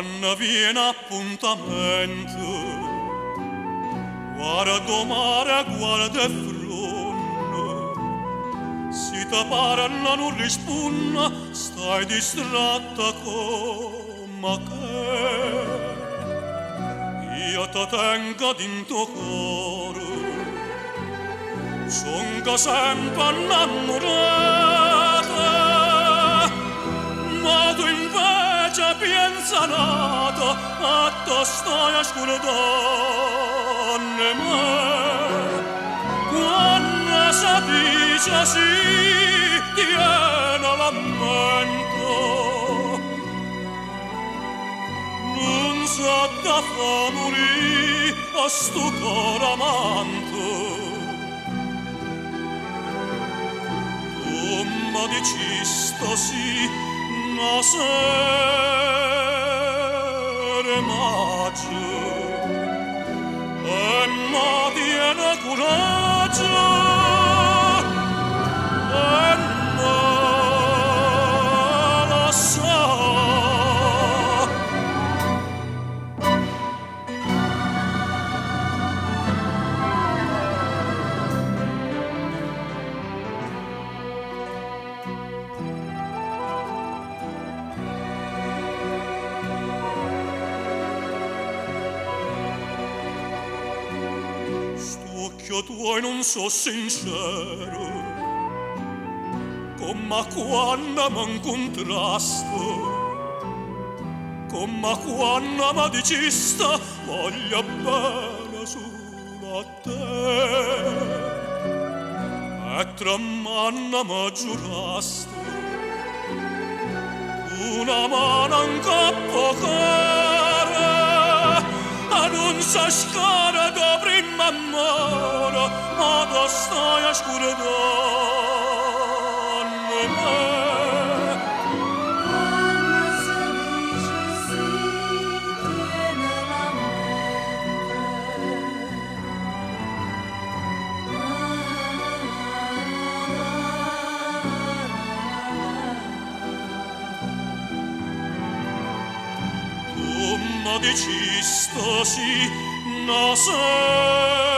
quando viene appuntamento, guarda mare, guarda fronte, si ti parla non risponde, stai distratta come che io ti tengo dentro cuore, sono sempre innamorata, ma tu invece pensa nata a te stai a scordare me. Quando si dice sì, tiene la mente, non sa da fa morire a sto cor amante. Tu mi dicisti sì, una sera maggio, e mi tiene coraggio, e mi lascia. Io tuoi non so sincero, come quando mi incontraste, come quando mi dicesti voglio bene solo a te, e tremando mi giuraste una mano in capo cara, e non si scala da prima amore, ma da stai a scordare me. Quando si dice sì, tiene la Tu mi dicisti sì, una sera